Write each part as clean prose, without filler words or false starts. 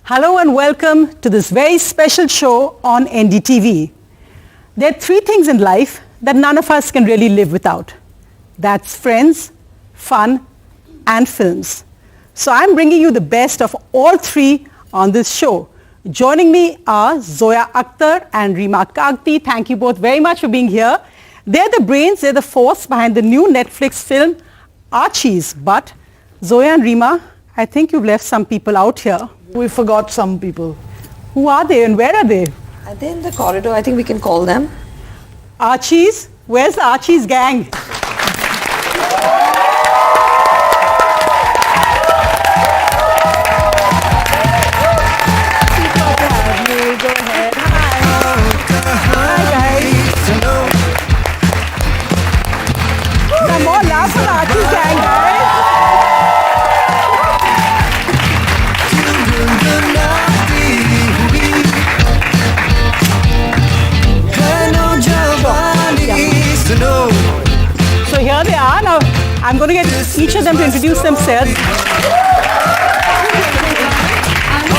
Hello and welcome to this very special show on NDTV. There are three things in life that none of us can really live without. That's friends, fun, and films. So I'm bringing you the best of all three on this show. Joining me are Zoya, Akhtar and Reema Kagti. Thank you both very much for being here. They're the brains, they're the force behind the new Netflix film Archies. But Zoya and Reema, I think you've left some people out here. We forgot some people. Who are they and where are they? Are they in the corridor? I think we can call them. Archies? Where's the Archies gang? I'm going to get each of them to introduce themselves. I'm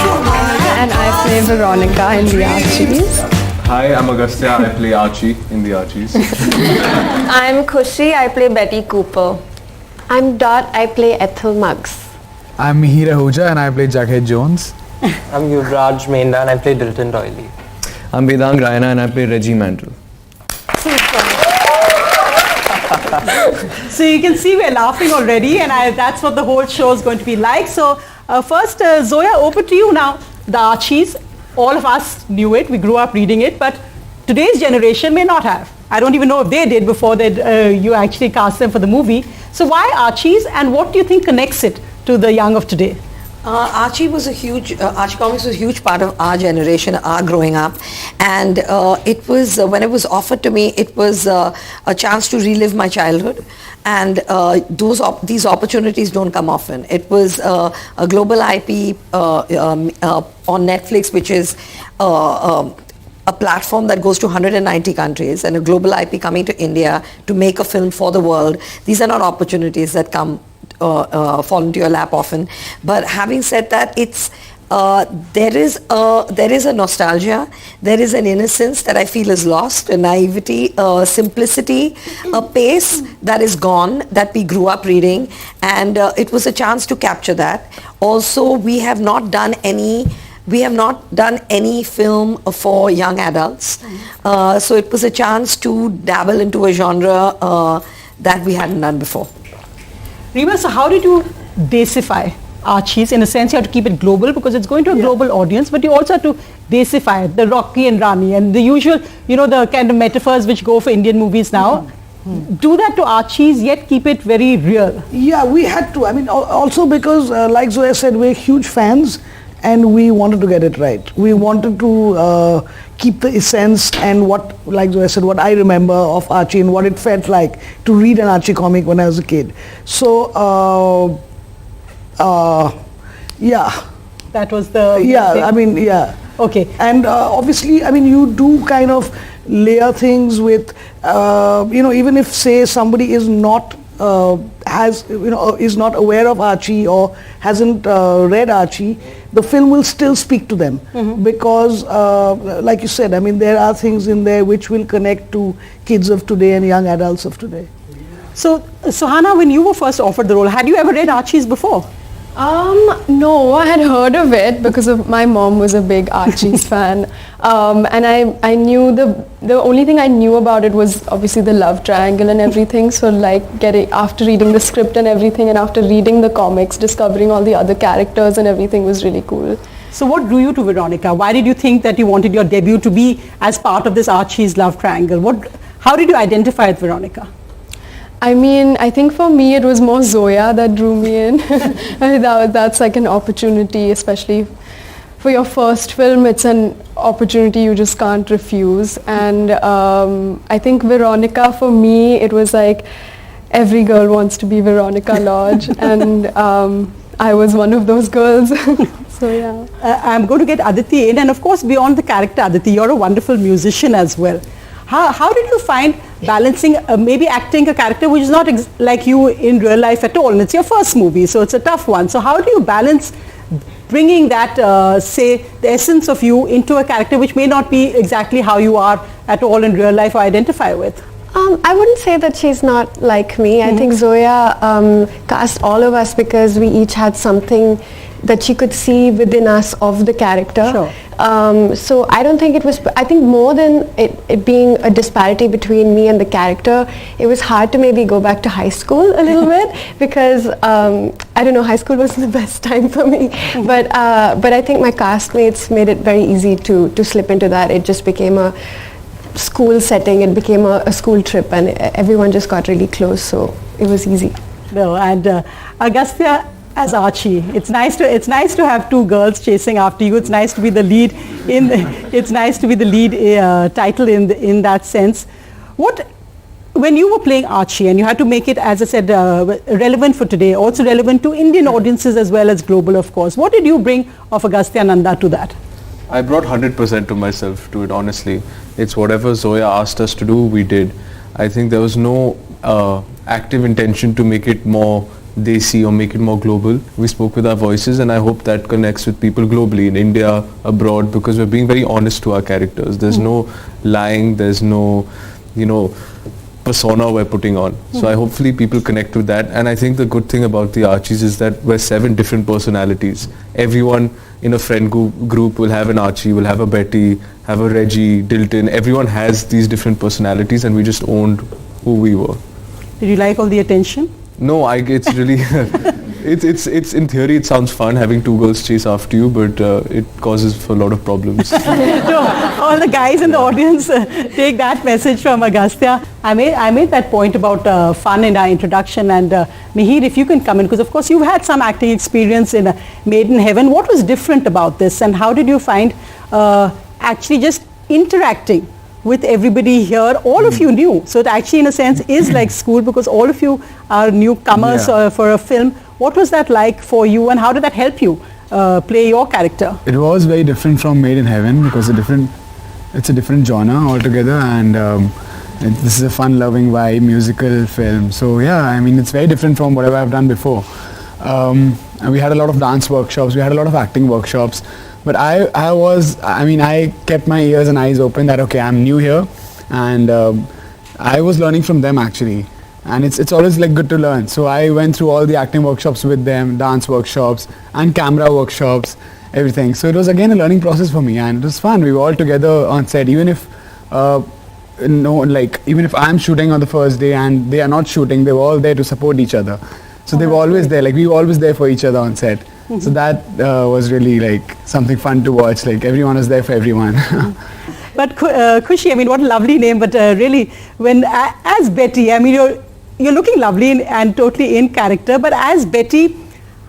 Suhana and I play Veronica in the Archies. Hi, I'm Agastya. I play Archie in the Archies. I'm Khushi. I play Betty Cooper. I'm Dot. I play Ethel Muggs. I'm Mihir Ahuja and I play Jughead Jones. I'm Yuvraj, Menda and I play Dilton Doily. I'm Vedang Raina and I play Reggie Mantle. So you can see we're laughing already, and that's what the whole show is going to be like. So first, Zoya, over to you now. The Archies, all of us knew it. We grew up reading it, but today's generation may not have. I don't even know if they did before that you actually cast them for the movie. So why Archies, and what do you think connects it to the young of today? Archie was a huge, Archie Comics was a huge part of our generation, our growing up, and it was, when it was offered to me, it was a chance to relive my childhood, and these opportunities don't come often. It was a global IP on Netflix, which is a platform that goes to 190 countries, and a global IP coming to India to make a film for the world. These are not opportunities that come fall into your lap often. But having said that, it's there is a nostalgia, there is an innocence that I feel is lost, a naivety, a simplicity, a pace that is gone, that we grew up reading, and it was a chance to capture that. Also, we have not done any film for young adults, so it was a chance to dabble into a genre that we hadn't done before. Reema, so how did you deify Archies? In a sense, you have to keep it global because it's going to a global audience, but you also have to deify the Rocky and Rani and the usual, the kind of metaphors which go for Indian movies now. Do that to Archies, yet keep it very real. Yeah, we had to. I mean, also because, like Zoya said, we're huge fans and we wanted to get it right. We wanted to keep the essence and what, like Zoya said, what I remember of Archie and what it felt like to read an Archie comic when I was a kid. So, yeah. That was the... Yeah, I mean, yeah. Okay. And obviously, I mean, you do kind of layer things with, even if, say, somebody is not is not aware of Archie or hasn't read Archie, the film will still speak to them because, like you said, I mean, there are things in there which will connect to kids of today and young adults of today. So, Suhana, when you were first offered the role, had you ever read Archies before? No, I had heard of it because of my mom was a big Archies fan, and I knew the only thing I knew about it was obviously the love triangle and everything. So after reading the script and everything, and after reading the comics, discovering all the other characters and everything was really cool. So what drew you to Veronica? Why did you think that you wanted your debut to be as part of this Archies love triangle? How did you identify with Veronica? I mean, I think for me it was more Zoya that drew me in. That's like an opportunity, especially for your first film. It's an opportunity you just can't refuse. And I think Veronica, for me, it was like every girl wants to be Veronica Lodge, and I was one of those girls. So yeah. I'm going to get Aditi in, and of course beyond the character Aditi, you're a wonderful musician as well. How did you find balancing maybe acting a character which is not like you in real life at all, and it's your first movie, so it's a tough one. So how do you balance bringing that, say, the essence of you into a character which may not be exactly how you are at all in real life or identify with? I wouldn't say that she's not like me. I think Zoya cast all of us because we each had something that she could see within us of the character. Sure. So I don't think it was, I think more than it being a disparity between me and the character, it was hard to maybe go back to high school a little bit because, I don't know, high school wasn't the best time for me. But I think my castmates made it very easy to slip into that. It just became a school setting, it became a school trip, and everyone just got really close, so it was easy. No, and Agastya as Archie, it's nice to have two girls chasing after you. It's nice to be the lead title in that sense. When you were playing Archie and you had to make it, as I said, relevant for today, also relevant to Indian audiences as well as global, of course. What did you bring of Agastya Nanda to that? I brought 100% of myself to it, honestly. It's whatever Zoya asked us to do, we did. I think there was no active intention to make it more desi or make it more global. We spoke with our voices, and I hope that connects with people globally, in India, abroad, because we're being very honest to our characters. There's no lying, there's no, persona we're putting on. So hopefully people connect with that. And I think the good thing about the Archies is that we're 7 different personalities. Everyone in a friend group will have an Archie, will have a Betty, have a Reggie, Dilton. Everyone has these different personalities, and we just owned who we were. Did you like all the attention? No, it's really, it's in theory it sounds fun having 2 girls chase after you, but it causes for a lot of problems. No, all the guys in the audience take that message from Agastya. I made that point about fun in our introduction, and Mihir, if you can come in, because of course you've had some acting experience in Made in Heaven. What was different about this, and how did you find actually just interacting with everybody here? All of you new, so it actually in a sense is like school, because all of you are newcomers for a film. What was that like for you, and how did that help you play your character? It was very different from Made in Heaven because it's a different genre altogether, and this is a fun-loving vibe musical film. So yeah, I mean it's very different from whatever I've done before. And we had a lot of dance workshops, we had a lot of acting workshops. But I kept my ears and eyes open that, okay, I'm new here, and I was learning from them actually. And it's always like good to learn. So I went through all the acting workshops with them, dance workshops and camera workshops, everything. So it was again a learning process for me, and it was fun. We were all together on set, even if even if I'm shooting on the first day and they are not shooting, they were all there to support each other. So they were always there, like we were always there for each other on set. So that was really like something fun to watch, like everyone was there for everyone. But Khushi, I mean, what a lovely name, but really, when as Betty, I mean, you're looking lovely and totally in character, but as Betty,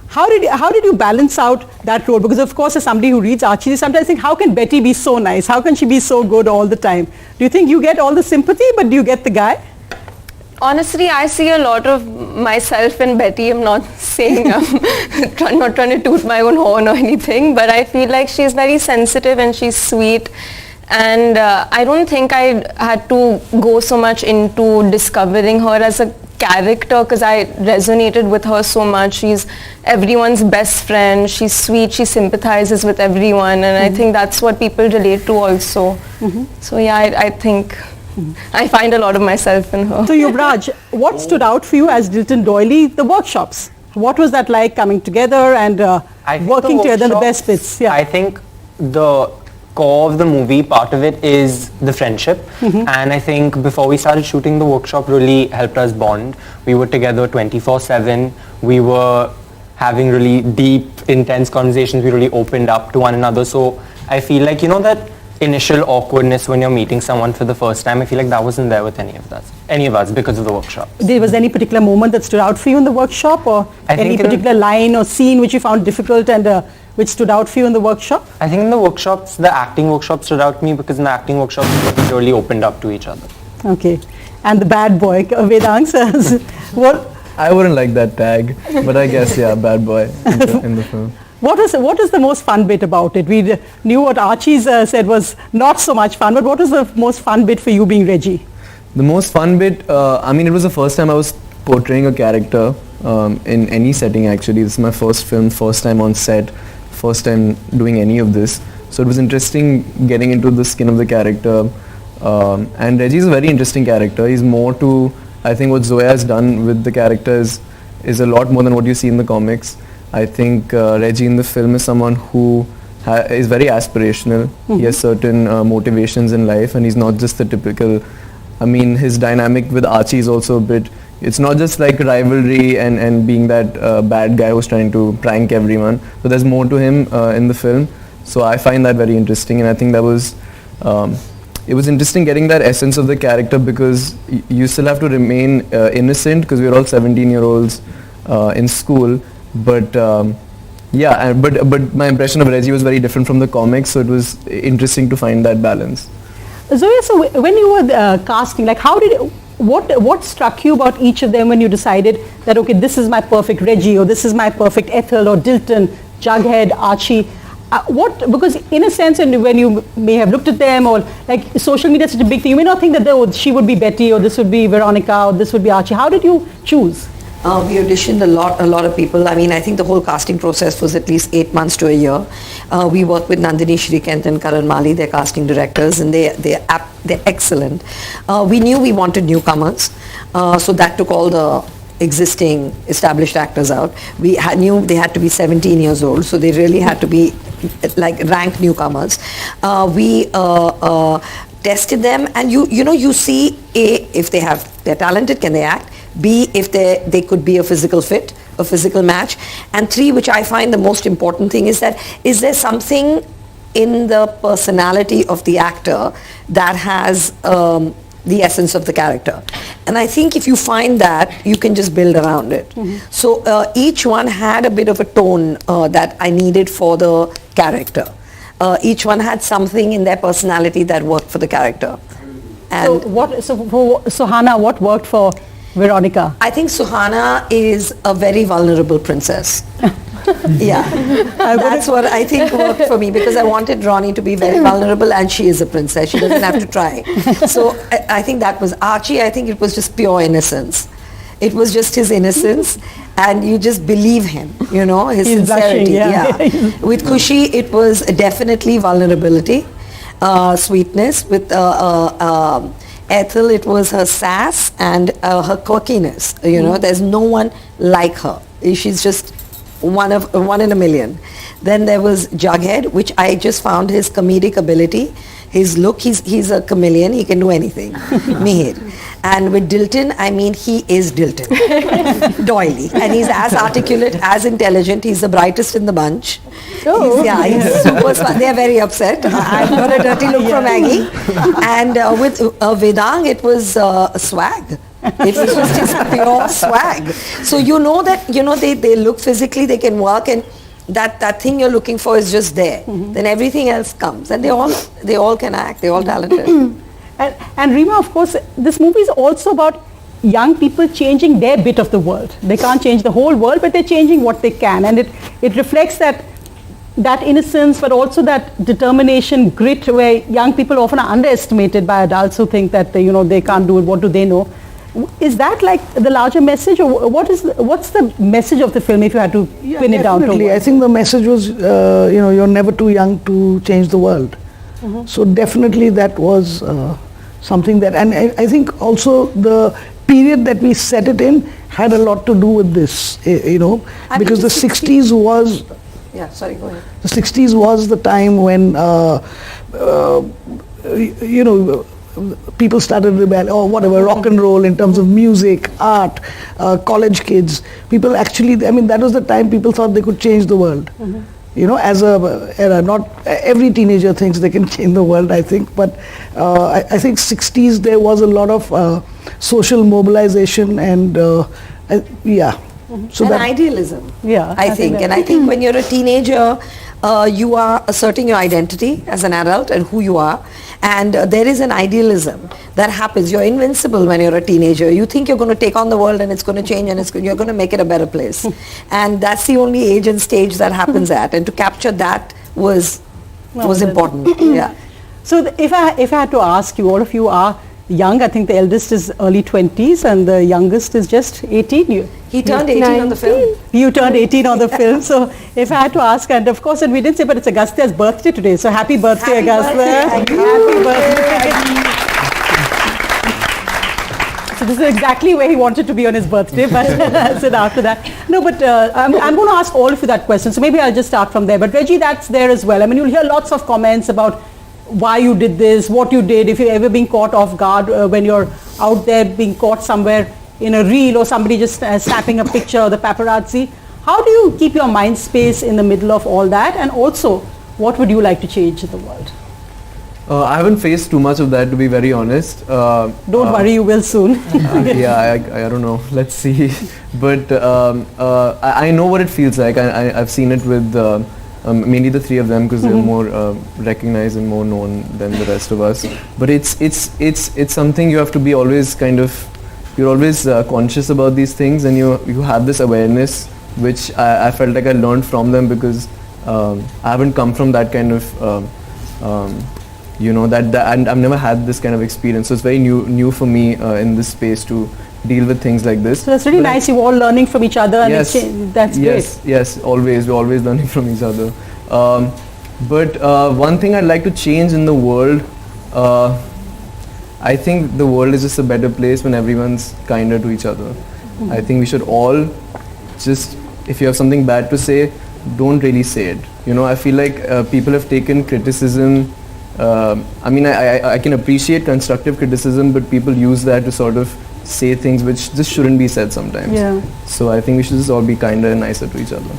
how did you balance out that role? Because of course, as somebody who reads Archie, they sometimes think, how can Betty be so nice? How can she be so good all the time? Do you think you get all the sympathy, but do you get the guy? Honestly, I see a lot of myself in Betty. I'm not saying I'm not trying to toot my own horn or anything, but I feel like she's very sensitive and she's sweet. And I don't think I had to go so much into discovering her as a character, because I resonated with her so much. She's everyone's best friend. She's sweet. She sympathizes with everyone, and I think that's what people relate to also. So yeah, I think I find a lot of myself in her. So Yuvraj, what stood out for you as Dilton Doily? The workshops. What was that like, coming together and working together, the best bits? Yeah. I think the core of the movie, part of it is the friendship, and I think before we started shooting, the workshop really helped us bond. We were together 24/7. We were having really deep, intense conversations. We really opened up to one another. So I feel like, that initial awkwardness when you're meeting someone for the first time, I feel like that wasn't there with any of us because of the workshop. Was any particular moment that stood out for you in the workshop, or any particular line or scene which you found difficult and which stood out for you in the workshop? I think in the workshops, the acting workshop stood out to me because in the acting workshops, we really opened up to each other. Okay. And the bad boy, Vedang says, what? I wouldn't like that tag, but I guess, yeah, bad boy in the film. What is the most fun bit about it? We knew what Archies said was not so much fun, but what was the most fun bit for you being Reggie? The most fun bit, it was the first time I was portraying a character in any setting actually. This is my first film, first time on set, first time doing any of this. So it was interesting getting into the skin of the character. And Reggie is a very interesting character. He's more to, I think what Zoya has done with the character is a lot more than what you see in the comics. I think Reggie in the film is someone who is very aspirational. He has certain motivations in life, and he's not just the typical, I mean, his dynamic with Archie is also a bit, it's not just like rivalry and being that bad guy who's trying to prank everyone, but there's more to him in the film. So I find that very interesting, and I think that was, it was interesting getting that essence of the character, because you still have to remain innocent, because we're all 17-year-olds in school, but yeah, but my impression of Reggie was very different from the comics, so it was interesting to find that balance. Zoya, so when you were casting, like what struck you about each of them when you decided that, okay, this is my perfect Reggie, or this is my perfect Ethel, or Dilton, Jughead, Archie? Because in a sense, and when you may have looked at them, or like social media is such a big thing, you may not think that she would be Betty, or this would be Veronica, or this would be Archie. How did you choose? We auditioned a lot of people. I mean, I think the whole casting process was at least 8 months to a year. We worked with Nandini Shrikant and Karan Mali, their casting directors, and they're excellent. We knew we wanted newcomers, so that took all the existing established actors out. We knew they had to be 17 years old, so they really had to be like ranked newcomers. We tested them, and you see if they're talented, can they act? B, if they could be a physical fit, a physical match, and 3, which I find the most important thing, is that is there something in the personality of the actor that has the essence of the character. And I think if you find that, you can just build around it. So each one had a bit of a tone that I needed for the character. Each one had something in their personality that worked for the character. And so for Suhana, what worked for Veronica? I think Suhana is a very vulnerable princess. Yeah, that's what I think worked for me, because I wanted Ronnie to be very vulnerable, and she is a princess. She doesn't have to try. So I think that was Archie. I think it was just pure innocence. It was just his innocence, and you just believe him, his He's sincerity. blushing, yeah. With Khushi, it was definitely vulnerability, sweetness. With Ethel, it was her sass and her quirkiness. There's no one like her. She's just one in a million. Then there was Jughead, which I just found his comedic ability, his look. He's a chameleon. He can do anything. Mihir. And with Dilton, I mean, he is Dilton. Doily. And he's as articulate, as intelligent. He's the brightest in the bunch. He's super smart. They're very upset. I've got a dirty look from Aggie. And with Vedang, it was swag. It was just his pure swag. So that, they look physically, they can work, and that thing you're looking for is just there. Then everything else comes. And they all can act. They're all talented. And Rima, of course, this movie is also about young people changing their bit of the world. They can't change the whole world, but they're changing what they can. And it reflects that innocence, but also that determination, grit, where young people often are underestimated by adults who think that they can't do it. What do they know? Is that like the larger message, or what's the message of the film, if you had to pin it down to? Definitely. I think the message was, you're never too young to change the world. So definitely that was something that, and I think also the period that we set it in had a lot to do with this, because the 60s was. Yeah, sorry, go ahead. The 60s was the time when, people started rebel, or whatever, rock and roll in terms of music, art, college kids. People actually, that was the time people thought they could change the world. As a era. Not every teenager thinks they can change the world, I think, but I think 60s there was a lot of social mobilization and So idealism. Yeah, I think. And I think when you're a teenager, you are asserting your identity as an adult and who you are. And there is an idealism that happens. You're invincible when you're a teenager. You think you're going to take on the world and it's going to change and you're going to make it a better place. And that's the only age and stage that happens at. And to capture that was important. Yeah. So if I had to ask you, all of you are young. I think the eldest is early 20s and the youngest is just 18. He turned 18 on the film. You turned 18 on the film. So if I had to ask, and of course, and we didn't say, but it's Agastya's birthday today. So happy birthday, Agastya. Happy birthday. So this is exactly where he wanted to be on his birthday, but I said after that. No, but I'm going to ask all of you that question. So maybe I'll just start from there. But Reggie, that's there as well. I mean, you'll hear lots of comments about why you did this, what you did, if you've ever been caught off guard when you're out there being caught somewhere in a reel or somebody just snapping a picture or the paparazzi. How do you keep your mind space in the middle of all that? And also, what would you like to change in the world? I haven't faced too much of that, to be very honest. Don't worry, you will soon. Yeah, I don't know. Let's see. But I know what it feels like. I've seen it with mainly the three of them because they're more recognized and more known than the rest of us. But it's something you have to be always you're always conscious about these things, and you have this awareness, which I felt like I learned from them because I haven't come from that kind of and I've never had this kind of experience, so it's very new for me in this space to deal with things like this. So that's really nice. You're all learning from each other, and that's great. Yes, always. We're always learning from each other. But one thing I'd like to change in the world, I think the world is just a better place when everyone's kinder to each other. I think we should all just, if you have something bad to say, don't really say it. I feel like people have taken criticism. I can appreciate constructive criticism, but people use that to sort of say things which just shouldn't be said sometimes. Yeah. So I think we should just all be kinder and nicer to each other.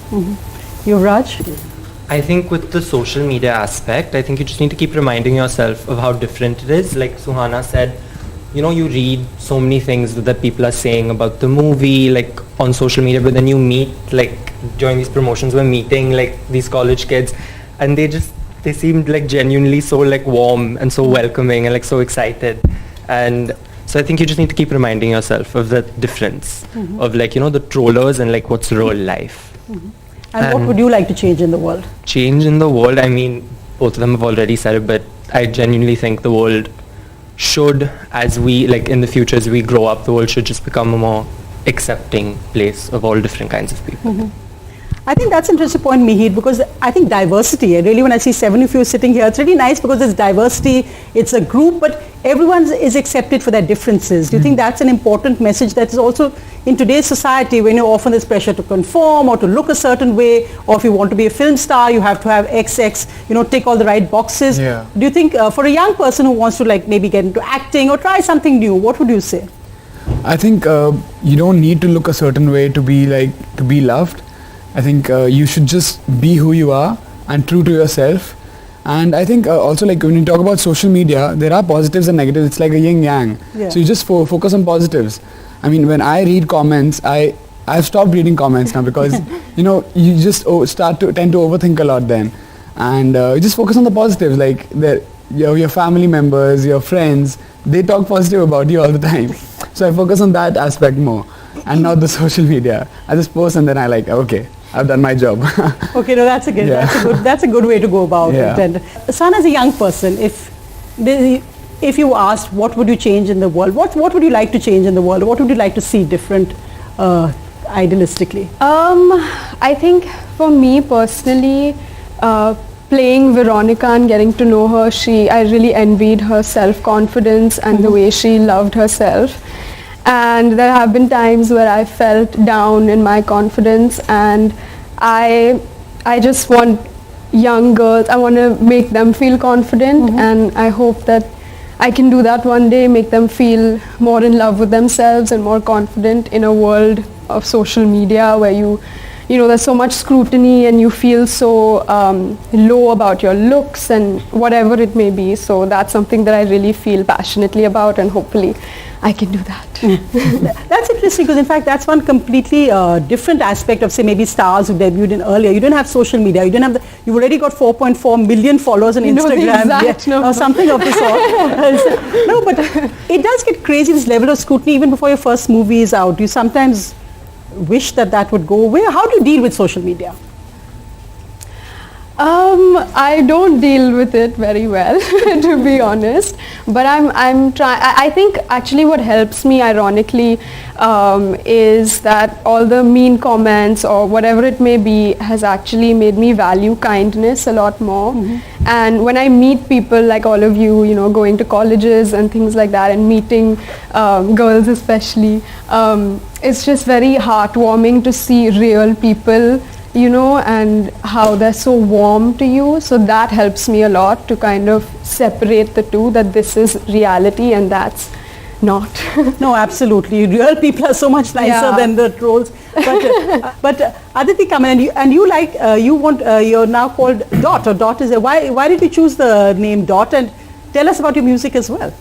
Yuvraj? I think with the social media aspect, I think you just need to keep reminding yourself of how different it is. Like Suhana said, you read so many things that people are saying about the movie, like on social media, but then you meet, like during these promotions, we're meeting like these college kids, and they seemed like genuinely so like warm and so welcoming and like so excited. And so I think you just need to keep reminding yourself of the difference of like, the trollers and like what's real life. And what would you like to change in the world? Change in the world, I mean, both of them have already said it, but I genuinely think the world should, as we, like in the future as we grow up, the world should just become a more accepting place of all different kinds of people. I think that's an interesting point, Mihir, because I think diversity, really when I see 7 of you sitting here, it's really nice because there's diversity, it's a group, but everyone is accepted for their differences. Do you think that's an important message that is also in today's society when you're often there's pressure to conform or to look a certain way, or if you want to be a film star, you have to have XX, tick all the right boxes. Yeah. Do you think for a young person who wants to like maybe get into acting or try something new, what would you say? I think you don't need to look a certain way to be loved. I think you should just be who you are and true to yourself. And I think also like when you talk about social media, there are positives and negatives. It's like a yin yang. Yeah. So you just focus on positives. I mean, when I read comments, I've stopped reading comments now because you just tend to overthink a lot then, and you just focus on the positives. Like your family members, your friends, they talk positive about you all the time. So I focus on that aspect more, and not the social media. I just post and then I like, okay, I've done my job. Okay, no, that's a good. Yeah. That's a good way to go about it. And Son, as a young person, if you asked what would you change in the world, what would you like to change in the world? What would you like to see different, idealistically? I think for me personally, playing Veronica and getting to know her, I really envied her self-confidence and the way she loved herself. And there have been times where I felt down in my confidence, and I just want young girls, I want to make them feel confident, and I hope that I can do that one day, make them feel more in love with themselves and more confident in a world of social media where there's so much scrutiny and you feel so low about your looks and whatever it may be. So that's something that I really feel passionately about, and hopefully I can do that. That's interesting because in fact that's one completely different aspect of say maybe stars who debuted in earlier. You didn't have social media. You've already got 4.4 million followers on Instagram or something of the sort. No, but it does get crazy, this level of scrutiny even before your first movie is out. You sometimes wish that would go away. How do you deal with social media? I don't deal with it very well, to be honest. But I'm trying. I think actually what helps me, ironically, is that all the mean comments or whatever it may be has actually made me value kindness a lot more. And when I meet people like all of you, you know, going to colleges and things like that, and meeting girls especially, it's just very heartwarming to see real people, you know, and how they're so warm to you. So that helps me a lot to kind of separate the two, that this is reality and that's not. No, absolutely. Real people are so much nicer than the trolls. But Aditi, come in, and you like, you're now called Dot, or Dot is why did you choose the name Dot, and tell us about your music as well.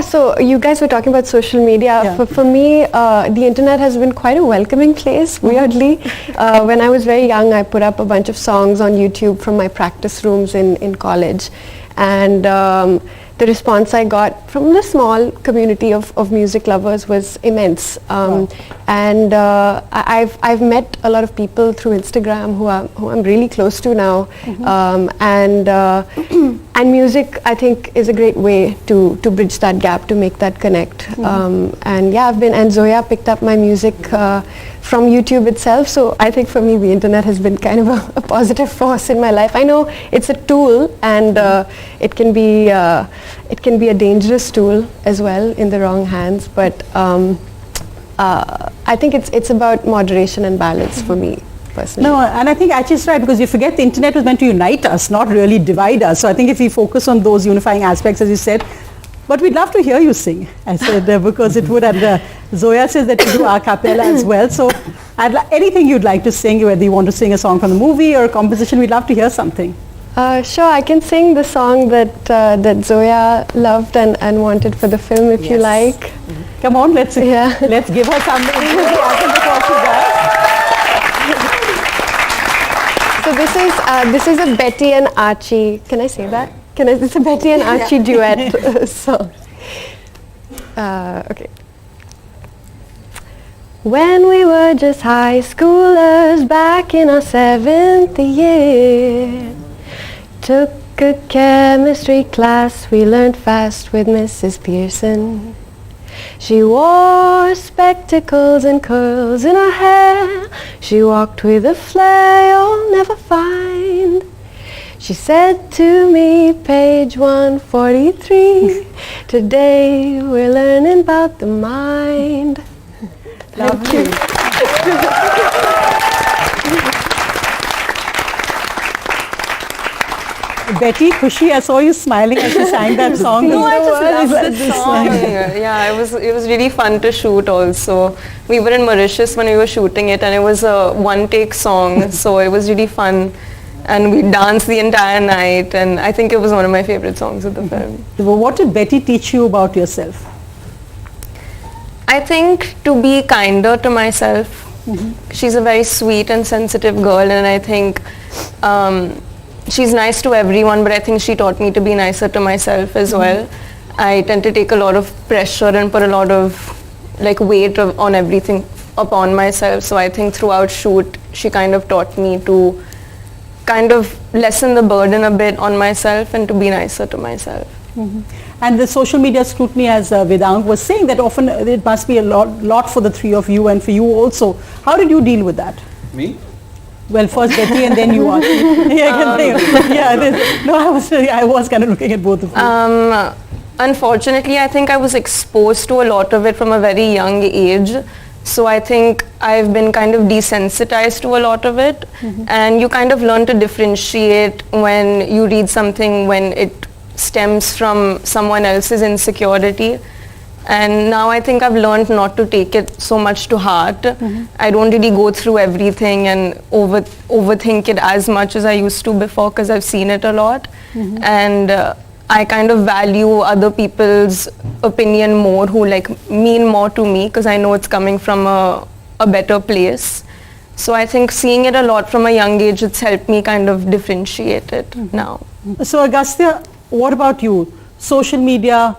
So you guys were talking about social media. Yeah. For me, the internet has been quite a welcoming place, weirdly. When I was very young, I put up a bunch of songs on YouTube from my practice rooms in college. And the response I got from the small community of music lovers was immense. And I've met a lot of people through Instagram who I'm really close to now. And music, I think, is a great way to bridge that gap, to make that connect. And Zoya picked up my music from YouTube itself. So I think for me, the internet has been kind of a positive force in my life. I know it's a tool, and it can be a dangerous tool as well in the wrong hands. But I think it's about moderation and balance for me. Personally. No, and I think Archie is right, because you forget the internet was meant to unite us, not really divide us. So I think if we focus on those unifying aspects, as you said, but we'd love to hear you sing, I said, because it would, and Zoya says that you do a cappella as well. So anything you'd like to sing, whether you want to sing a song from the movie or a composition, we'd love to hear something. Sure, I can sing the song that Zoya loved and wanted for the film, if you like. Come on, let's give her some enthusiasm before she does. So this is a Betty and Archie. Can I say that? It's a Betty and Archie duet song. Okay. When we were just high schoolers back in our 7th year, took a chemistry class we learned fast with Mrs. Pearson. She wore spectacles and curls in her hair. She walked with a flair you'll never find. She said to me, page 143, today we're learning about the mind. Thank you. Betty, Khushi, I saw you smiling as you sang that song. No, I just loved the song. Yeah, it was really fun to shoot also. We were in Mauritius when we were shooting it, and it was a one-take song, so it was really fun. And we danced the entire night, and I think it was one of my favorite songs of the film. Well, what did Betty teach you about yourself? I think to be kinder to myself. She's a very sweet and sensitive girl, and I think she's nice to everyone, but I think she taught me to be nicer to myself as well. I tend to take a lot of pressure and put a lot of weight on everything upon myself. So I think throughout shoot, she kind of taught me to kind of lessen the burden a bit on myself and to be nicer to myself. And the social media scrutiny, as Vedang was saying, that often it must be a lot for the three of you and for you also. How did you deal with that? Me? Well, first Betty and then you are. I was kind of looking at both of you. Unfortunately, I think I was exposed to a lot of it from a very young age. So I think I've been kind of desensitized to a lot of it. And you kind of learn to differentiate when you read something when it stems from someone else's insecurity. And now I think I've learned not to take it so much to heart. I don't really go through everything and overthink it as much as I used to before, because I've seen it a lot. And I kind of value other people's opinion more, who mean more to me, because I know it's coming from a better place. So I think seeing it a lot from a young age, it's helped me kind of differentiate it now. So Agastya, what about you? Social media?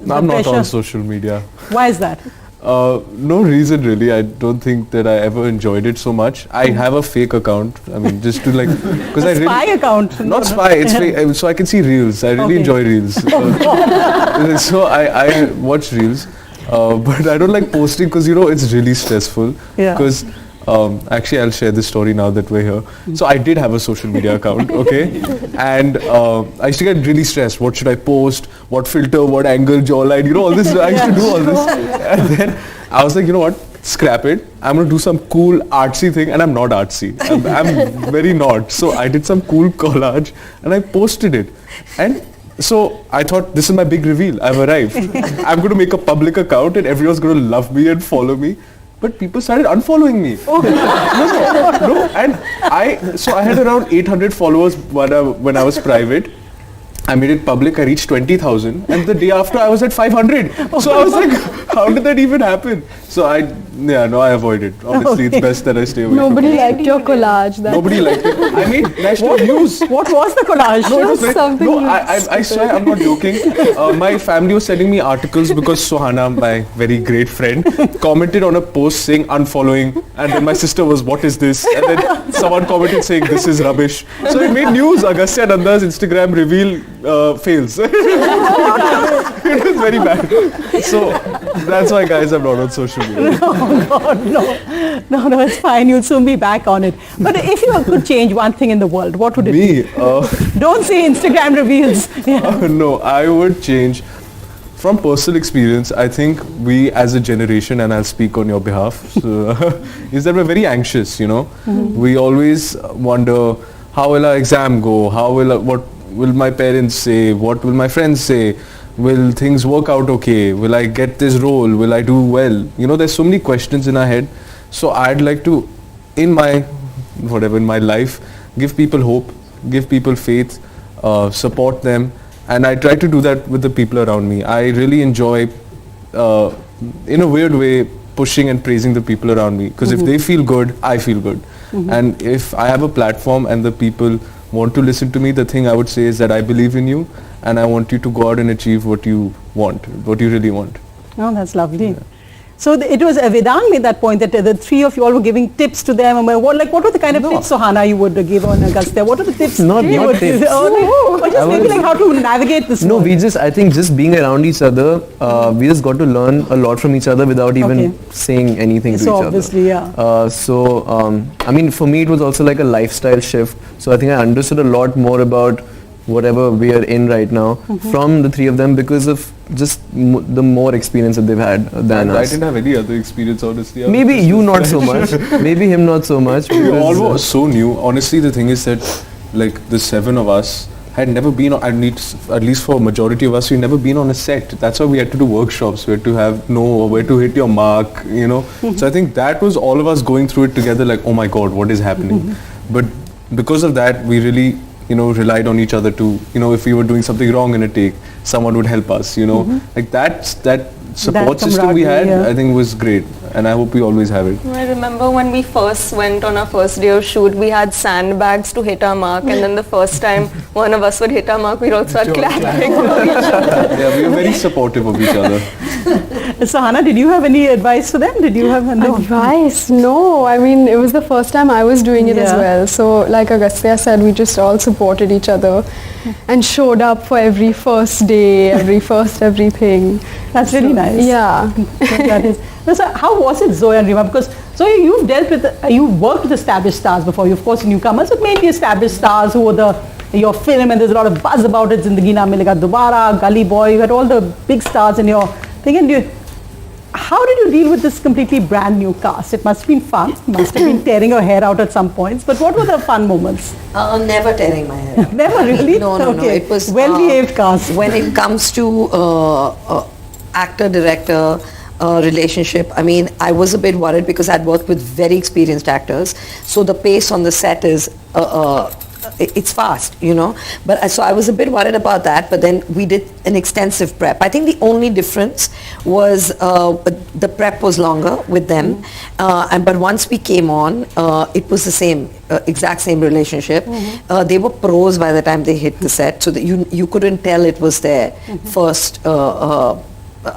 I'm not on social media. Why is that? No reason really. I don't think that I ever enjoyed it so much. I have a fake account. I mean, just to like, because I really Spy account. not spy. It's fake, so I can see reels. I really enjoy reels. So I watch reels, but I don't like posting because it's really stressful. Yeah. Because actually, I'll share this story now that we're here. So I did have a social media account, okay, and I used to get really stressed. What should I post? What filter? What angle? Jawline? All this. I used to do all this, and then I was like, you know what? Scrap it. I'm gonna do some cool artsy thing, and I'm not artsy. I'm very not. So I did some cool collage, and I posted it, and so I thought this is my big reveal. I've arrived. I'm going to make a public account and everyone's going to love me and follow me. But people started unfollowing me. No. And I had around 800 followers when I was private. I made it public. I reached 20,000, and the day after I was at 500. So I was like, how did that even happen? So I avoided. Honestly, it's best that I stay away. Nobody liked your collage. Nobody liked it. I made national news. What was the collage? No, it was I swear, I'm not joking. My family was sending me articles because Suhana, my very great friend, commented on a post saying unfollowing, and then my sister was, what is this? And then someone commented saying this is rubbish. So it made news. Agastya Nanda's Instagram reveal fails. It was very bad. So that's why, guys, I'm not on social media. Oh God, no, it's fine. You'll soon be back on it. But if you could change one thing in the world, what would it be? Don't say Instagram reveals. Yeah. No, I would change. From personal experience, I think we as a generation, and I'll speak on your behalf, so, is that we're very anxious, Mm-hmm. We always wonder, how will our exam go? What will my parents say? What will my friends say? Will things work out okay? Will I get this role? Will I do well? There's so many questions in our head. So I'd like to, in my life, give people hope, give people faith, support them. And I try to do that with the people around me. I really enjoy, in a weird way, pushing and praising the people around me. Because if they feel good, I feel good. And if I have a platform and the people want to listen to me, the thing I would say is that I believe in you and I want you to go out and achieve what you want, what you really want. Oh, that's lovely. Yeah. So it was Vedang made that point that the three of you all were giving tips to them. What were the kind of tips, Suhana, you would give on Agastya? What are the tips not you would tips. give? Or just maybe like how to navigate this world. I think just being around each other, we just got to learn a lot from each other without even saying anything to each other. Obviously, yeah. For me it was also like a lifestyle shift. So I think I understood a lot more about whatever we are in right now from the three of them because of just the more experience that they've had than us. I didn't have any other experience, honestly. Maybe you not so much. Maybe him not so much. We all were so new. Honestly, the thing is that like the seven of us had never been on, at least for a majority of us, we've never been on a set. That's why we had to do workshops. We had to know where to hit your mark, So I think that was all of us going through it together like, oh my God, what is happening? But because of that, we really relied on each other to, if we were doing something wrong in a take, someone would help us, like that support system we had, I think was great, and I hope we always have it. I remember when we first went on our first day of shoot, we had sandbags to hit our mark, and then the first time one of us would hit our mark, we'd all start clapping for each other. Yeah, we were very supportive of each other. Suhana, did you have any advice for them? Did you have advice? No, I mean, it was the first time I was doing it as well. So like Agastya said, we just all supported each other and showed up for every first day, everything. That's really nice. Yeah. That is. So how was it, Zoya and Rima? Because Zoya, you've worked with established stars before. You, of course, newcomers, but mainly established stars who were your film, and there's a lot of buzz about it. Zindagi Na Milega Dobara, Gully Boy. You had all the big stars in your thing. And how did you deal with this completely brand new cast? It must have been fun. Must have been tearing your hair out at some points. But what were the fun moments? Never tearing my hair out. Never really? No. It was well-behaved cast. When it comes to actor-director relationship, I mean, I was a bit worried because I'd worked with very experienced actors. So the pace on the set is it's fast, But so I was a bit worried about that. But then we did an extensive prep. I think the only difference was the prep was longer with them. But once we came on, it was the same, exact same relationship. They were pros by the time they hit the set, so that you couldn't tell it was their first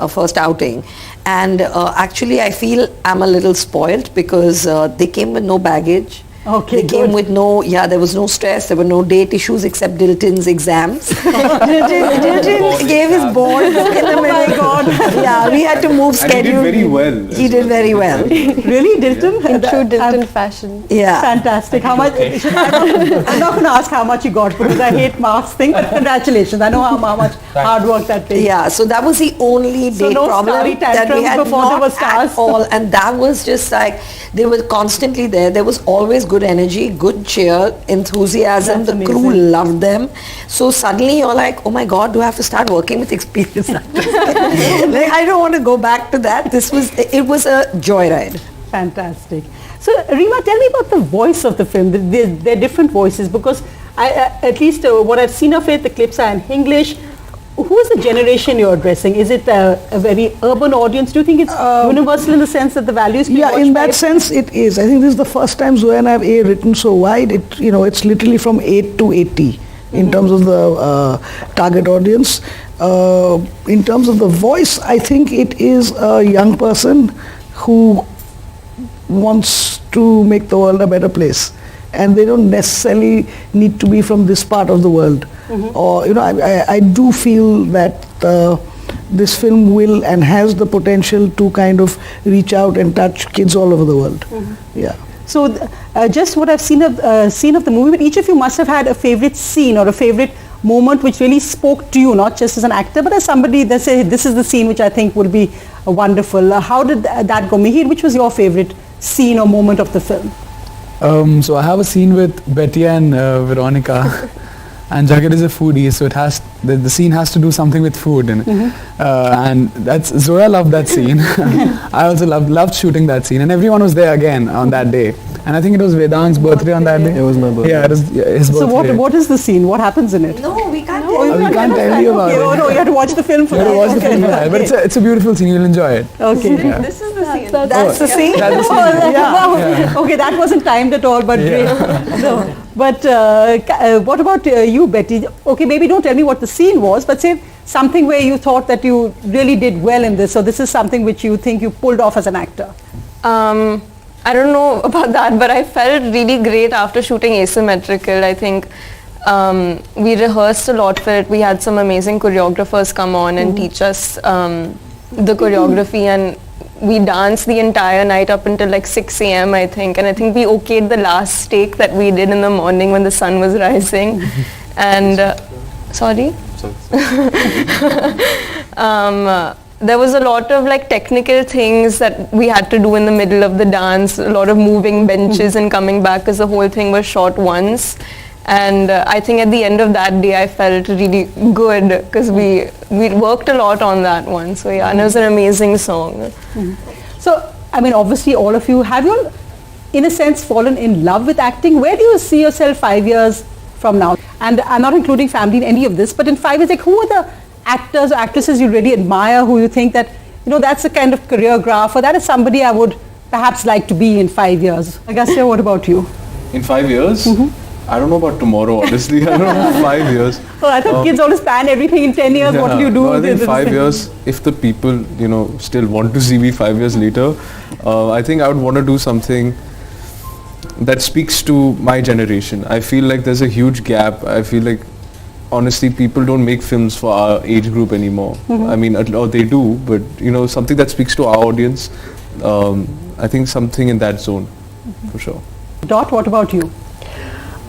first outing, and actually I feel I'm a little spoiled because they came with no baggage. Okay, they came with no, there was no stress, there were no date issues except Dilton's exams. Dilton gave his board in the middle. Oh my God. Yeah, we had to move schedule. And he did very well. He did very well. Really, Dilton? In true Dilton fashion. Yeah. Fantastic. How much? I'm not going to ask how much you got because I hate marks thing, but congratulations. I know how much hard work that takes. Yeah, so that was the only date no problem starry that we tantrums had before there not were stars. at all, and that was just like they were constantly there. There was always good energy, good cheer, enthusiasm. That's the crew amazing. loved them. So suddenly you're like, oh my God, do I have to start working with experienced actors? Like, I don't want to go back to that. It was a joyride. Fantastic. So, Rima, tell me about the voice of the film. They're different voices because at least what I've seen of it, the clips are in English. Who is the generation you're addressing? Is it a very urban audience? Do you think it's universal in the sense that the values being watched in by that sense it is. I think this is the first time Zoya and I have written so wide. It's literally from 8 to 80 in terms of the target audience. In terms of the voice, I think it is a young person who wants to make the world a better place, and they don't necessarily need to be from this part of the world. Or I do feel that this film will and has the potential to kind of reach out and touch kids all over the world. Yeah. So just what I've seen of the movie, but each of you must have had a favorite scene or a favorite moment which really spoke to you, not just as an actor, but as somebody that say, this is the scene which I think will be wonderful. How did that go? Mihir, which was your favorite scene or moment of the film? So I have a scene with Betty and Veronica. And Jagat is a foodie, so the scene has to do something with food, and Zoya loved that scene. I also loved shooting that scene, and everyone was there again on that day. And I think it was Vedang's birthday on that day. It was my birthday. Yeah, it was his birthday. So what is the scene? What happens in it? No, we can't We can't tell you about it. Oh no, you have to watch the film for You that. have to watch the film for that. But it's a beautiful scene. You'll enjoy it. Okay. This is the scene. That's the scene? That's the scene. Wow. Okay, that wasn't timed at all, but great. No. But what about you, Betty? Okay, maybe don't tell me what the scene was, but say something where you thought that you really did well in this. So this is something which you think you pulled off as an actor. I don't know about that, but I felt really great after shooting Asymmetrical. I think we rehearsed a lot for it. We had some amazing choreographers come on and teach us the choreography, and we danced the entire night up until like 6 a.m. I think, and I think we okayed the last take that we did in the morning when the sun was rising. And sorry? There was a lot of like technical things that we had to do in the middle of the dance, a lot of moving benches and coming back because the whole thing was shot once. And I think at the end of that day I felt really good because we worked a lot on that one. So yeah, and it was an amazing song. So, I mean, obviously all of you, have you in a sense fallen in love with acting? Where do you see yourself 5 years from now? And I'm not including family in any of this, but in 5 years, like who are the actors or actresses you really admire, who you think that, that's the kind of career graph, or that is somebody I would perhaps like to be in 5 years? Agastya, what about you? In 5 years? I don't know about tomorrow, honestly. I don't know, 5 years. Oh, I thought kids always plan everything in 10 years. What do you do? No, I think 5 years, if the people, still want to see me 5 years later, I think I would want to do something that speaks to my generation. I feel like there's a huge gap. I feel like, honestly, people don't make films for our age group anymore. I mean, or they do, but, something that speaks to our audience. I think something in that zone, for sure. Dot, what about you?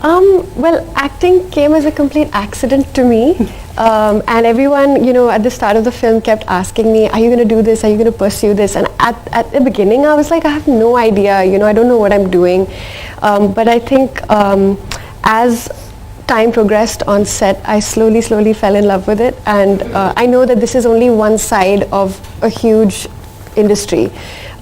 Well, acting came as a complete accident to me, and everyone, at the start of the film kept asking me, are you going to do this? Are you going to pursue this? And at the beginning, I was like, I have no idea, I don't know what I'm doing. But I think as time progressed on set, I slowly fell in love with it. And I know that this is only one side of a huge industry.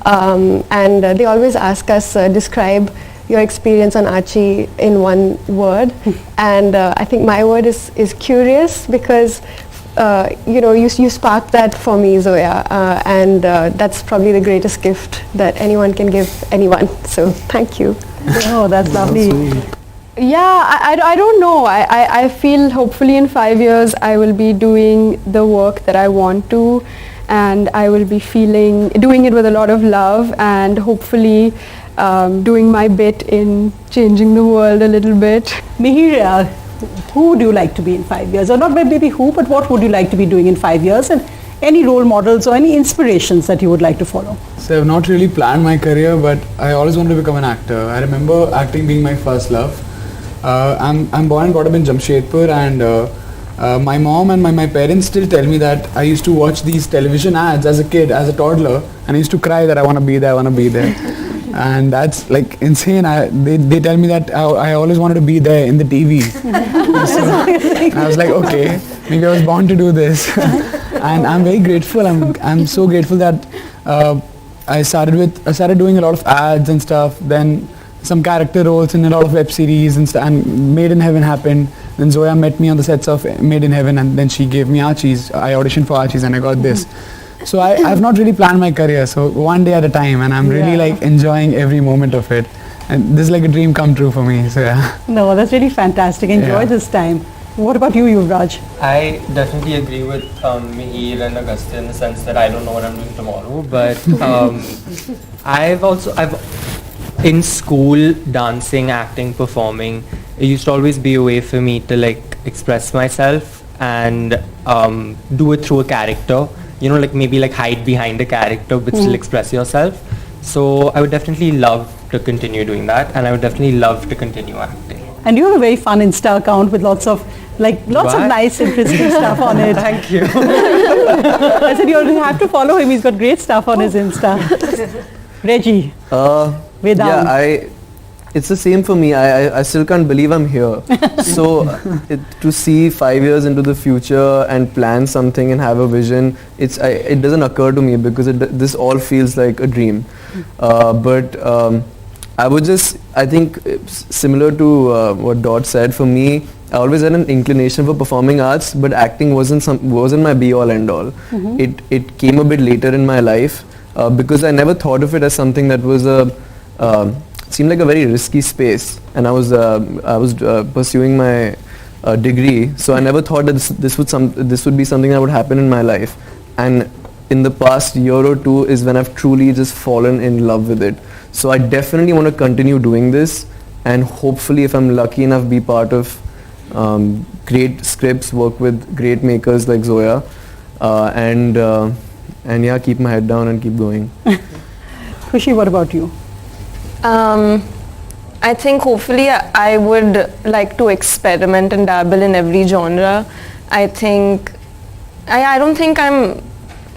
And they always ask us, describe your experience on Archie in one word, and I think my word is curious, because you sparked that for me, Zoya, and that's probably the greatest gift that anyone can give anyone. So thank you. Oh, that's lovely. Yeah, I don't know. I feel hopefully in 5 years I will be doing the work that I want to, and I will be doing it with a lot of love, and hopefully doing my bit in changing the world a little bit. Mihir, who would you like to be in 5 years? Or not maybe who, but what would you like to be doing in 5 years? And any role models or any inspirations that you would like to follow? So I've not really planned my career, but I always wanted to become an actor. I remember acting being my first love. I'm born and brought up in Jamshedpur, and my mom and my parents still tell me that I used to watch these television ads as a kid, as a toddler, and I used to cry that I want to be there, I want to be there. And that's like insane. They tell me that I always wanted to be there in the TV. So I was like, okay, maybe I was born to do this. And I'm very grateful. I'm so grateful that I started doing a lot of ads and stuff. Then some character roles in a lot of web series and Made in Heaven happened. Then Zoya met me on the sets of Made in Heaven, and then she gave me Archies. I auditioned for Archies and I got this. So I've not really planned my career, so one day at a time, and I'm really like enjoying every moment of it. And this is like a dream come true for me, so yeah. No, that's really fantastic. Enjoy this time. What about you, Yuvraj? I definitely agree with Mihir and Agastya in the sense that I don't know what I'm doing tomorrow, but I've in school, dancing, acting, performing, it used to always be a way for me to like express myself and do it through a character. You know, like maybe like hide behind a character but still express yourself. So I would definitely love to continue doing that, and I would definitely love to continue acting. And you have a very fun Insta account with lots of nice, interesting stuff on it. Thank you. I said you have to follow him. He's got great stuff on his Insta. Reggie, Vedang. Yeah, it's the same for me. I still can't believe I'm here. So to see 5 years into the future and plan something and have a vision, it doesn't occur to me because this all feels like a dream. But I think similar to what Dot said, for me, I always had an inclination for performing arts, but acting wasn't my be all end all. It came a bit later in my life because I never thought of it as something that was seemed like a very risky space, and I was pursuing my degree, so I never thought that this would be something that would happen in my life. And in the past year or two is when I've truly just fallen in love with it. So I definitely want to continue doing this, and hopefully, if I'm lucky enough, be part of great scripts, work with great makers like Zoya, and yeah, keep my head down and keep going. Khushi, what about you? I think hopefully I would like to experiment and dabble in every genre. I think I don't think I'm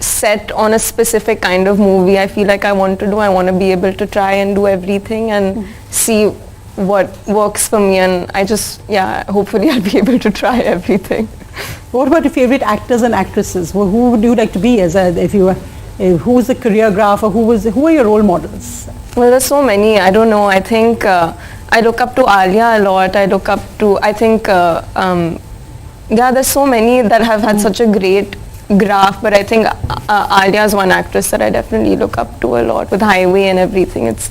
set on a specific kind of movie I feel like I want to be able to try and do everything and see what works for me, and hopefully I'll be able to try everything. What about your favorite actors and actresses? Who would you like to be who's the choreographer? Who are your role models? Well, there's so many. I don't know. I think I look up to Alia a lot. There's so many that have had such a great graph, but I think Alia is one actress that I definitely look up to a lot with Highway and everything. It's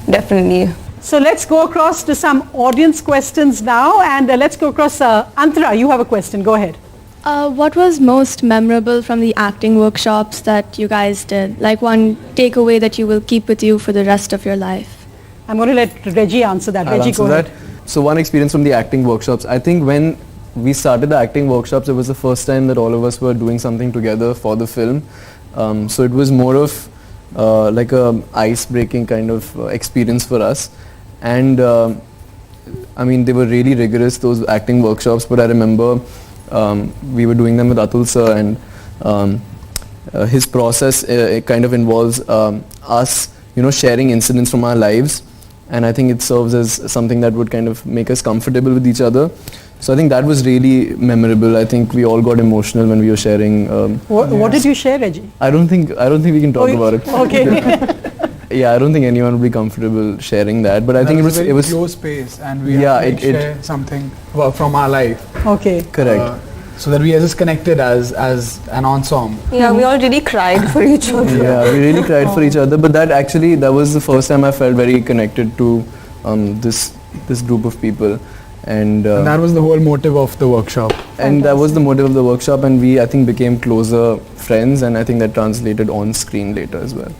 definitely... So let's go across to some audience questions now, and let's go across. Antara, you have a question. Go ahead. What was most memorable from the acting workshops that you guys did? Like one takeaway that you will keep with you for the rest of your life? I'm going to let Reggie answer that. I'll Reggie, answer go that. ahead. So one experience from the acting workshops. I think when we started the acting workshops, it was the first time that all of us were doing something together for the film. So it was more of like a ice-breaking kind of experience for us. And I mean, they were really rigorous, those acting workshops, but I remember we were doing them with Atul sir, and his process it kind of involves us, sharing incidents from our lives, and I think it serves as something that would kind of make us comfortable with each other. So I think that was really memorable. I think we all got emotional when we were sharing. What did you share, Reggie? I don't think we can talk about it. Okay. Yeah, I don't think anyone would be comfortable sharing that, but I think it was close space, and we had to share something from our life. Okay. Correct. So that we are just connected as an ensemble. Yeah, we all really cried for each other. Yeah, we really cried for each other, but that was the first time I felt very connected to this group of people. And that was the whole motive of the workshop. and that was the motive of the workshop, and we, I think, became closer friends, and I think that translated on screen later as well.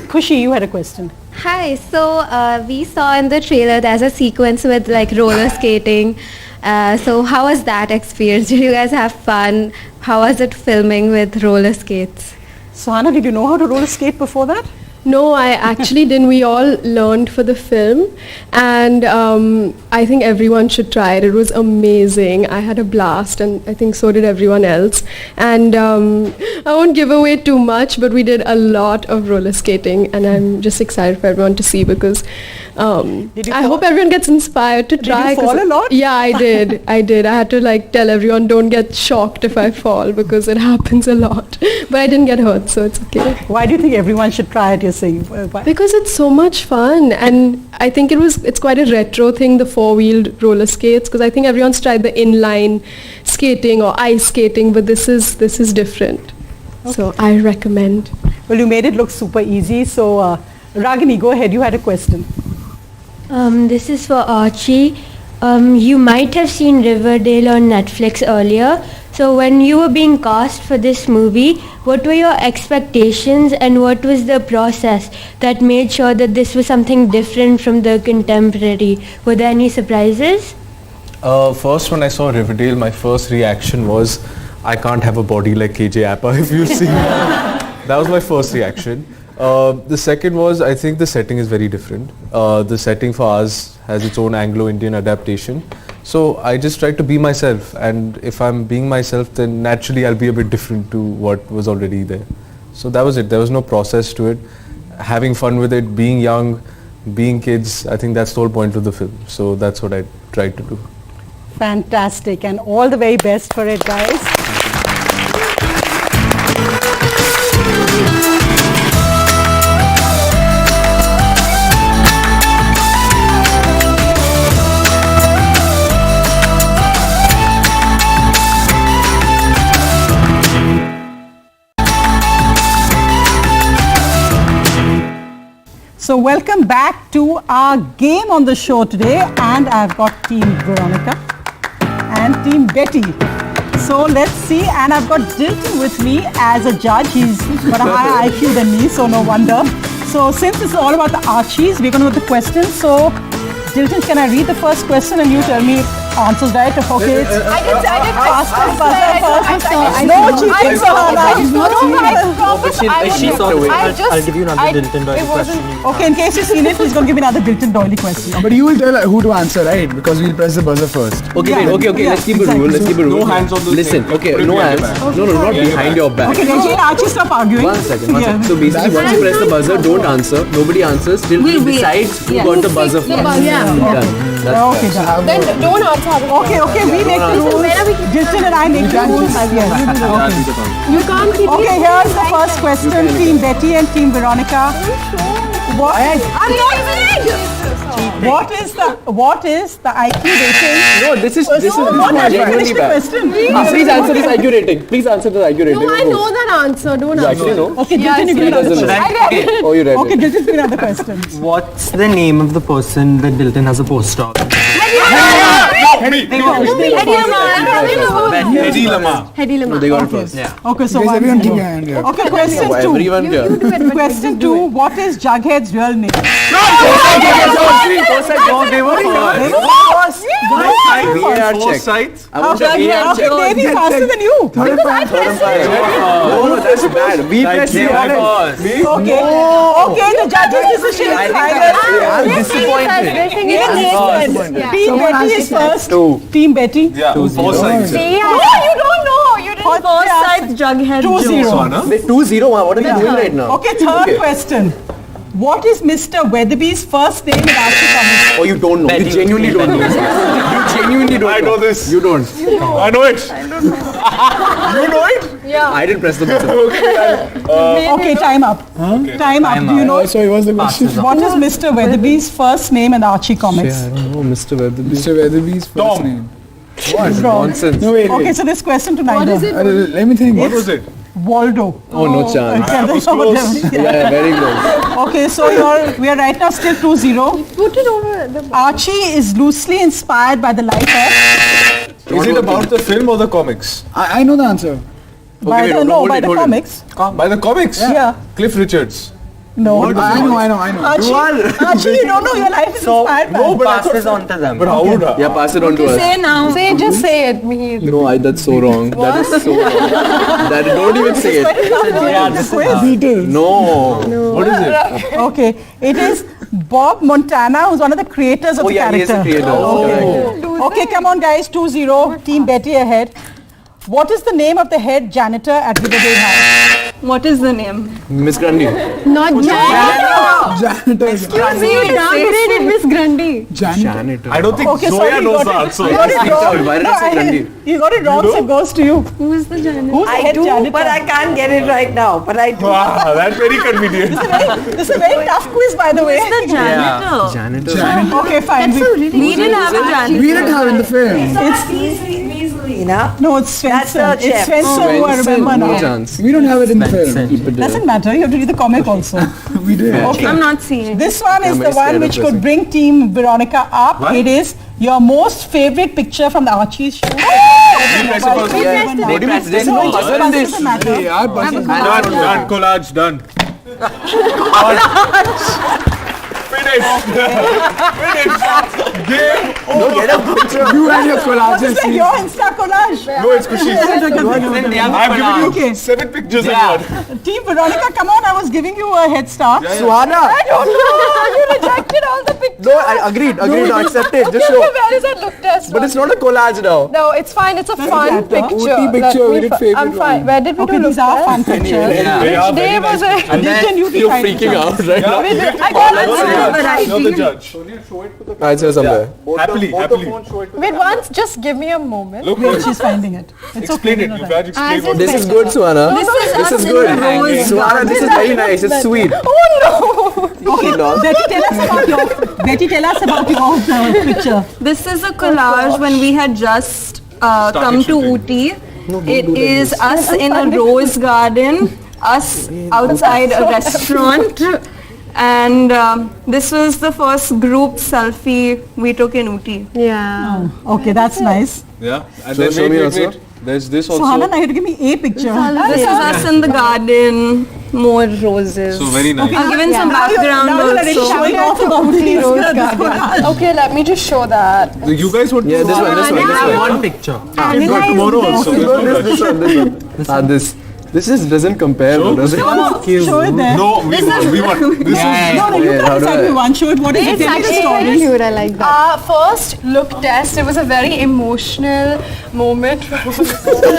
Khushi, you had a question. Hi, so we saw in the trailer there's a sequence with like roller skating. So how was that experience? Did you guys have fun? How was it filming with roller skates? Suhana, did you know how to roller skate before that? No, I actually didn't. We all learned for the film, and I think everyone should try it. It was amazing. I had a blast, and I think so did everyone else. And I won't give away too much, but we did a lot of roller skating, and I'm just excited for everyone to see because I hope everyone gets inspired to try. Did you fall a lot? Yeah, I did. I had to like tell everyone, don't get shocked if I fall because it happens a lot. But I didn't get hurt, so it's okay. Why do you think everyone should try it? You're saying? Why? Because it's so much fun, and I think it's quite a retro thing, the four-wheeled roller skates, because I think everyone's tried the inline skating or ice skating, but this is different. Okay. So I recommend. Well, you made it look super easy. So Ragini, go ahead. You had a question. This is for Archie. You might have seen Riverdale on Netflix earlier. So when you were being cast for this movie, what were your expectations and what was the process that made sure that this was something different from the contemporary? Were there any surprises? First, when I saw Riverdale, my first reaction was, I can't have a body like KJ Apa, if you see. That was my first reaction. The second was, I think the setting is very different. The setting for us has its own Anglo-Indian adaptation. So I just tried to be myself, and if I'm being myself, then naturally I'll be a bit different to what was already there. So that was it. There was no process to it. Having fun with it, being young, being kids, I think that's the whole point of the film. So that's what I tried to do. Fantastic, and all the very best for it, guys. So welcome back to our game on the show today, and I've got Team Veronica and Team Betty. So let's see, and I've got Dilton with me as a judge. He's got a higher IQ than me, so no wonder. So since it's all about the Archies, we're going to go with the questions. So Dilton, can I read the first question and you tell me answers right? Okay, it's I did faster. No cheating, I'll give you another Dilton Doily question. Okay, in case you've seen it, he's going to give me another Dilton Doily question. But you will tell who to answer, right? Because we'll press the buzzer first. Okay, Yeah. okay. Yeah, Let's keep exactly. a rule. Let's keep a rule. No hands on the Listen, thing. okay, Put it no behind hands. your back. No, not behind your back. Okay, Reggie and Archie, stop arguing. One second. Yeah. So basically, once you press the buzzer, don't answer. Nobody answers till he decides who got the buzzer first. Done. That's Okay, fair. done. Then don't answer. Okay, we make the rules. Dilton and I make the rules. Yes. Okay. You can't keep Okay, here's the first question. Team Betty and Team Veronica. What is the IQ rating? No, this is Not genuinely finish the bad. question. Please answer this IQ rating. Please answer the IQ rating. No, I know that answer. Don't You answer. actually know? Okay, Dilton, you give He another doesn't question. know. Oh, you read Okay, it. Dilton, give another question. What's the name of the person that Dilton has a poster of? Eddie Lamar. No, they got it first. Okay, so Guys, one. everyone keep your hand here. Okay, question two. Everyone here. Question two. What is Jughead's real name? VAR check. I want a VAR check. Okay, maybe faster than you. No, that's bad. We press VAR. Okay, the judge's decision is final. I'm disappointed. Team Betty is first. Team Betty. Yeah, 4 sides. No, you don't know. You didn't Hot both yeah. sides Jughead 2-0. Wait, 2-0. What are we doing right now? Okay, third question. What is Mr. Weatherby's first name in Archie comics? Oh, you don't know. You genuinely don't know. You genuinely don't know. I know this. You don't. I know it. You know it? Yeah. I didn't press the button. Okay, time up. Time up. Do you know? So it was the question. What is Mr. Weatherby's first name in Archie comics? I don't know, Mr. Weatherby. Mr. Weatherby's first Tom. name. What? Wrong. Nonsense. No, wait. Okay, so this question to What neither. is it? Let me think. What was it? Waldo. Oh, no chance. Okay, that's not what that- Yeah, very close. Okay, so we are right now still 2-0. Put it over the Archie is loosely inspired by the life of... Is it about the film or the comics? I know the answer. By the comics. By the comics? Yeah. Cliff Richards. No. I know. Archie, you don't know your life is inspired by. No, but I Pass this thought... on to them. But how would I? Yeah, pass it on to us. Say now. Just say it, Mihir. No, that's so wrong. That is so wrong. Don't even say it. No. What is it? Okay, it is Bob Montana, who's one of the creators of the yeah, he is character. the creator. Okay, come on guys, 2-0, Team Betty ahead. What is the name of the head janitor at Riverdale House? What is the name? Miss Grundy. Not janitor. Excuse me, you downgraded Miss Grundy. Janitor. I don't think Okay, Zoya sorry, knows you the got answer. it. You got it wrong. Why did I say Grundy? You got it wrong, so it goes to you. Who is the janitor? Who's the I head do, janitor? but I can't get it right now. But I do. Wow, that's very convenient. This is a very tough quiz, by the way. The janitor. Janitor. Okay, fine. We didn't have a janitor. We didn't have in the film. No, it's Spencer. That's the It's chef. Spencer who I remember No now. chance. We don't have it in the film. Doesn't matter. You have to read the comic also. We did. Okay. I'm not seeing it. This one is I'm the very one scared which of could this. bring Team Veronica up. What? It is your most favorite picture from the Archies show. Press a button. What do you mean? There's no buzzer in this. Doesn't matter. Yeah, but Done, collage, done. Finish. Game over. you and your collages. It's like your Insta collage. No, it's Khushi. I've given you 7 pictures in one. Team Veronica, come on, I was giving you a head start. Suhana. I don't know. You rejected all the pictures. No, I agreed. I accept it. Just show. Where is that look test? But it's not a collage now. No, it's fine. It's a fun that, picture. OT picture, we did favorite I'm fine. one. Where did we Okay, do look these are test? fun pictures. They are Which day very was nice. it? And Then you You're decide. freaking out right now. I got You're the judge. I'll say somewhere. Happily. Wait, once, just give me a moment. Look, Wait, she's finding it. It's explain okay. it. Yuvraj, explain what This is good, Suhana. This is good. Suhana, this is very nice. It's sweet. Oh Okay, Betty, tell us about your picture. This is a collage when we had just come to Ooty. It is us in a rose garden, us outside a restaurant, and this was the first group selfie we took in Ooty. no. Yeah. Okay, that's nice. Yeah. And So then show me also. wait. There's this also. Suhana, now you have to give me a picture. This is us in the garden, more roses. So very nice. I've given some background Now you're already also. showing off about the rose garden. Okay, let me just show that. You guys would Yeah, this one. One picture. We've got tomorrow also. There's no rush. This doesn't compare, though, does it? Show it there. No, we won. This is No, you Yeah, can't how do decide I- me one. Show it. What is it? Tell me the story. Cute, I like that. First look test, it was a very emotional moment.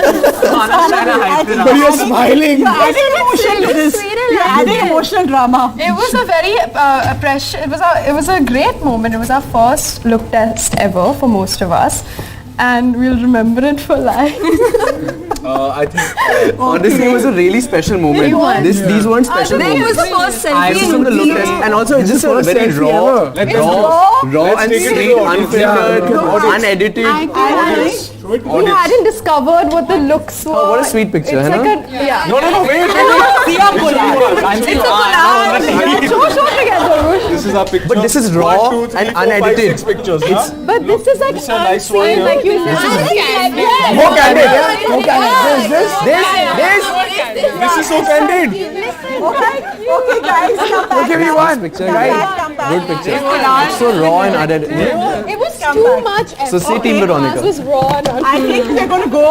But you're smiling. You're adding emotion to this. You're adding emotional drama. It was a very it was a great moment. It was our first look test ever for most of us, and we'll remember it for life. I think Honestly, it was a really special moment. These weren't special It was moments. the first I was selfie from the in look Ooty. test, and also it's just a very raw, raw and take it to straight, the audience. unfiltered, unedited. We hadn't discovered what the looks were. Oh, what a sweet picture, It's है like ना? a, yeah. No, wait. Show together. This is our picture. But this is raw 1, 2, 3, and 4, 5, unedited. 6 pictures. Huh? But this is like This is a nice one here. like you said. More candid, yeah? More candid. This is so candid. Okay, guys, come back. Give me one picture, right? Come back. Good picture. It's so raw and unedited. It was too much effort. So see Team Veronica. It was raw and I think we're going to go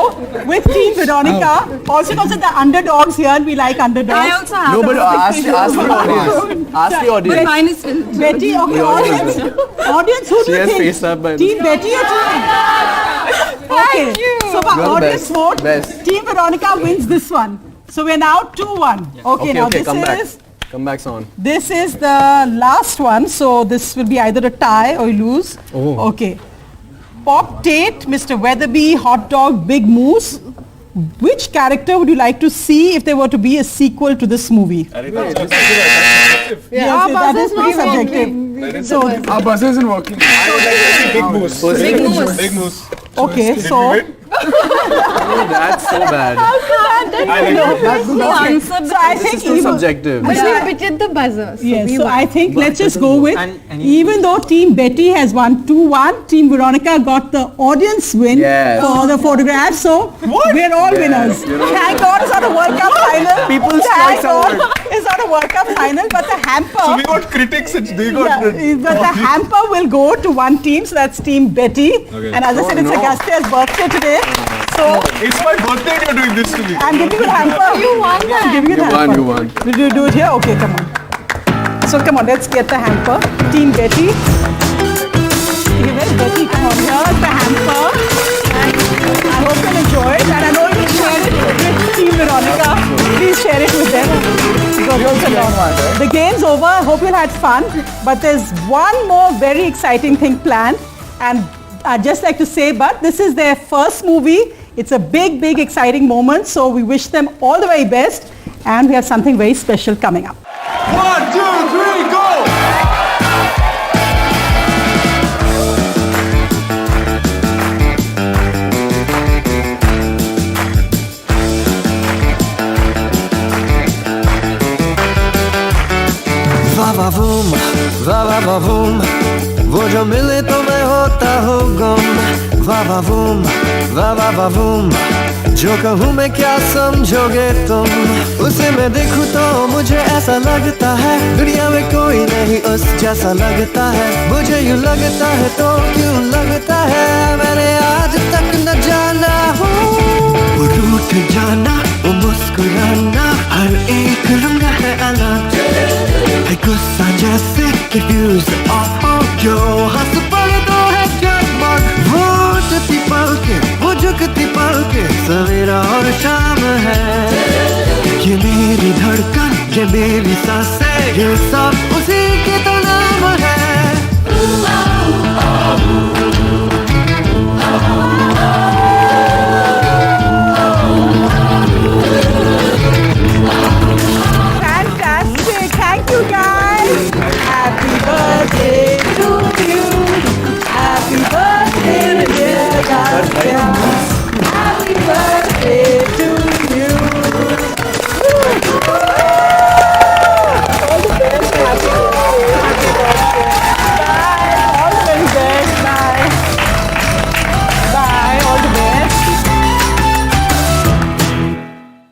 with Team Veronica. Also because the underdogs here, we like underdogs. I also have No, but a ask the audience. Ask the audience. Mine is filled. Betty, okay, audience, who do She you has think? faced up by Team Betty or Team? Okay, so for You're the audience best. vote, Best. Team Veronica wins this one. So we're now 2-1. Okay, now Okay, this come back. is Come back, son. this is the last one. So this will be either a tie or you lose. Oh. Okay. Pop Tate, Mr. Weatherby, Hot Dog, Big Moose. Which character would you like to see if there were to be a sequel to this movie? Yes, that is pretty subjective. So, Our buzzer isn't working. Big moose. okay, so That's so bad. So I think It's so subjective. But we pitched the buzzer. Yes, so I think let's just go with, even though Team Betty has won 2-1, Team Veronica got the audience win for the photograph, so we're all winners. Thank God it's not a World Cup final. People's Thank choice God award. it's not a World Cup final, but the hamper... So we got critics, they got... but the hamper will go to one team, so that's Team Betty. Okay. And as I said, it's Agastya's birthday today. So It's my birthday and you're doing this to me. I'm giving you the hamper. You won that. I'm giving you the hamper. You won. Did you do it here? Okay, come on. So come on, let's get the hamper. Team Betty. Okay, where's Betty? Come on, here's the hamper. And I hope you'll enjoy it. And I know you'll share it with Team Veronica. Please share it with them. The game's over. I hope you had fun. But there's one more very exciting thing planned. And I'd just like to say, but this is their first movie. It's a big, big, exciting moment. So we wish them all the very best. And we have something very special coming up. 1, 2, 3, go! Va-va-voom, va-va-va-voom, वो जो मिले तो मैं होता हूँ गुम. Va-va-voom, va-va-va-voom, जो कहूँ मैं क्या समझोगे तुम. उसे मैं देखूँ तो मुझे ऐसा लगता है दुनिया में कोई नहीं उस जैसा लगता है. मुझे यूँ लगता है तो क्यों लगता है मैंने आज तक न जाना हूँ. वो रूठ जाना, वो मुस्कुराना, हर एक रंग है अलग. है गुस्सा जैसे confused जो हंस पड़े तो है जगमग. वो उठती पलके, वो झुकती पलके, सवेरा और शाम है. ये मेरी धड़कन, ये मेरी सांसें, ये सब